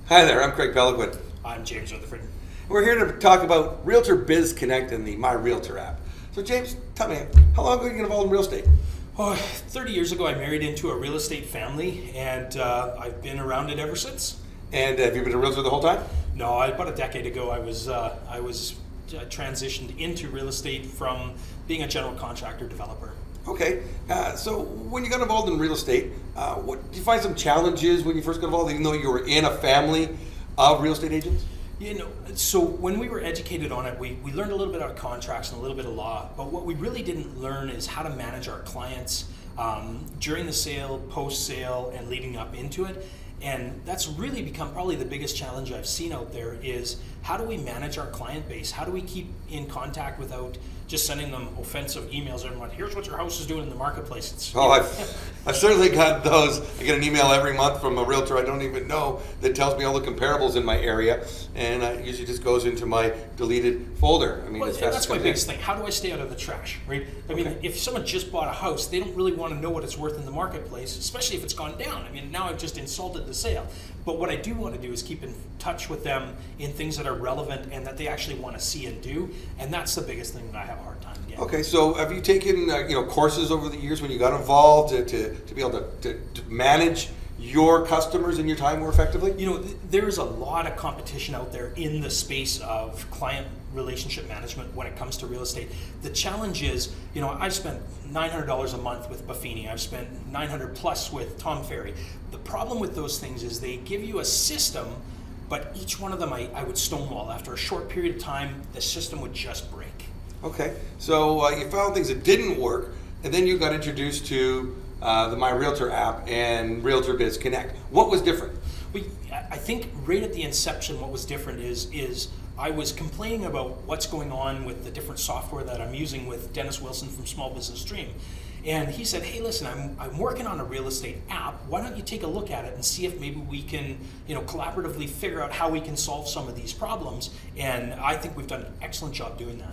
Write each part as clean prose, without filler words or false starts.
Hi there, I'm Craig Peliquin. I'm James Rutherford. We're here to talk about Realtor Biz Connect and the My Realtor app. So James, tell me, how long ago did you get involved in real estate? 30 years ago, I married into a real estate family, and I've been around it ever since. And have you been a realtor the whole time? No, about a decade ago, I was transitioned into real estate from being a general contractor developer. Okay, so when you got involved in real estate, did you find some challenges when you first got involved, even though you were in a family of real estate agents? So when we were educated on it, we learned a little bit about contracts and a little bit of law, but what we really didn't learn is how to manage our clients during the sale, post-sale, and leading up into it. And that's really become probably the biggest challenge I've seen out there is how do we manage our client base? How do we keep in contact without just sending them offensive emails and like, here's what your house is doing in the marketplace. I've certainly got those. I get an email every month from a realtor I don't even know that tells me all the comparables in my area, and it usually just goes into my deleted folder. I mean, that's my biggest thing. How do I stay out of the trash, right? I mean, if someone just bought a house, they don't really want to know what it's worth in the marketplace, especially if it's gone down. I mean, now I've just insulted the sale. But what I do want to do is keep in touch with them in things that are relevant and that they actually want to see and do, and that's the biggest thing that I have a hard time getting. Okay, so have you taken courses over the years when you got involved to be able to manage your customers and your time more effectively? There's a lot of competition out there in the space of client relationship management when it comes to real estate. The challenge is, I've spent $900 a month with Buffini. I've spent $900 plus with Tom Ferry. The problem with those things is they give you a system, but each one of them I would stonewall. After a short period of time, the system would just break. Okay, so you found things that didn't work, and then you got introduced to the My Realtor app and Realtor Biz Connect. What was different? I think right at the inception, what was different is I was complaining about what's going on with the different software that I'm using with Dennis Wilson from Small Business Dream. And he said, hey, listen, I'm working on a real estate app. Why don't you take a look at it and see if maybe we can, collaboratively figure out how we can solve some of these problems. And I think we've done an excellent job doing that.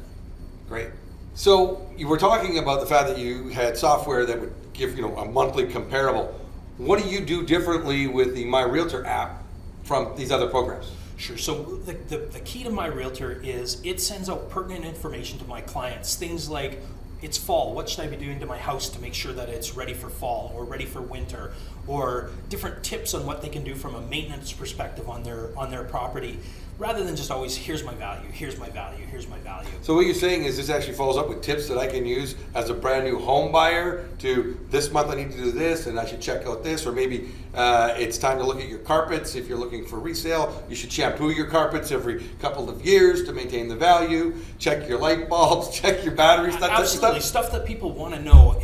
Great. So you were talking about the fact that you had software that would give, a monthly comparable. What do you do differently with the My Realtor app from these other programs? Sure. So the key to My Realtor is it sends out pertinent information to my clients. Things like, it's fall, what should I be doing to my house to make sure that it's ready for fall or ready for winter, or different tips on what they can do from a maintenance perspective on their property, rather than just always, here's my value, here's my value, here's my value. So what you're saying is this actually follows up with tips that I can use as a brand new home buyer to this month I need to do this and I should check out this, or maybe it's time to look at your carpets. If you're looking for resale, you should shampoo your carpets every couple of years to maintain the value, check your light bulbs, check your batteries, Absolutely, stuff that people want to know,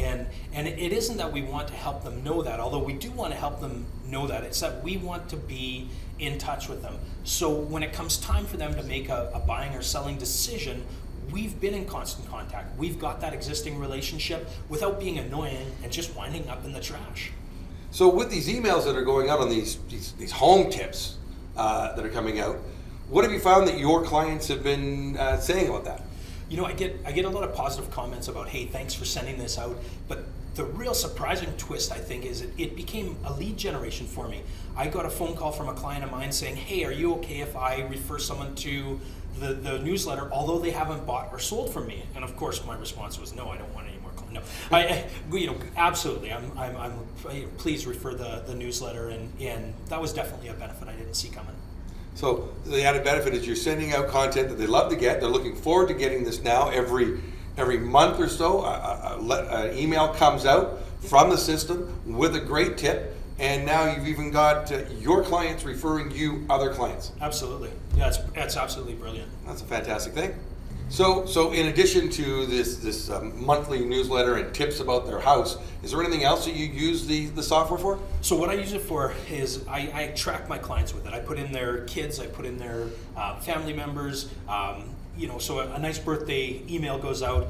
and it isn't that we want to help them know that, although we do want to help them know that. It's that we want to be in touch with them. So when it comes time for them to make a buying or selling decision, we've been in constant contact. We've got that existing relationship without being annoying and just winding up in the trash. So with these emails that are going out on these home tips that are coming out, what have you found that your clients have been saying about that? I get a lot of positive comments about, hey, thanks for sending this out, but the real surprising twist, I think, is it became a lead generation for me. I got a phone call from a client of mine saying, hey, are you okay if I refer someone to the newsletter, although they haven't bought or sold from me? And of course, my response was, no, I don't want any more clients. No, absolutely. I'm please refer the newsletter, and that was definitely a benefit I didn't see coming. So the added benefit is you're sending out content that they love to get. They're looking forward to getting this now every month or so. An email comes out from the system with a great tip, and now you've even got your clients referring you other clients. Absolutely. Yeah, that's absolutely brilliant. That's a fantastic thing. So in addition to this monthly newsletter and tips about their house, is there anything else that you use the software for? So what I use it for is I track my clients with it. I put in their kids, I put in their family members. So a nice birthday email goes out.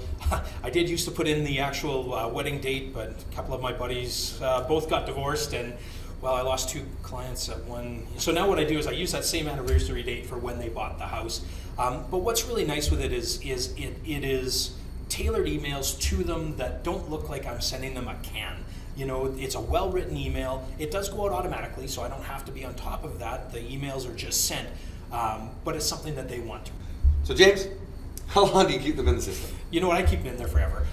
I did used to put in the actual wedding date, but a couple of my buddies both got divorced, and well, I lost 2 clients at one. So now what I do is I use that same anniversary date for when they bought the house. But what's really nice with it is it is tailored emails to them that don't look like I'm sending them a can. You know, it's a well-written email. It does go out automatically, so I don't have to be on top of that. The emails are just sent, but it's something that they want to. So James, how long do you keep them in the system? You know what? I keep them in there forever.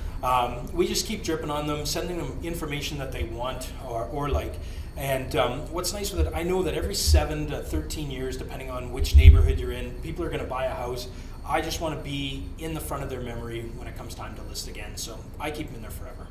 We just keep dripping on them, sending them information that they want or like. And what's nice with it, I know that every 7 to 13 years, depending on which neighborhood you're in, people are going to buy a house. I just want to be in the front of their memory when it comes time to list again. So I keep them in there forever.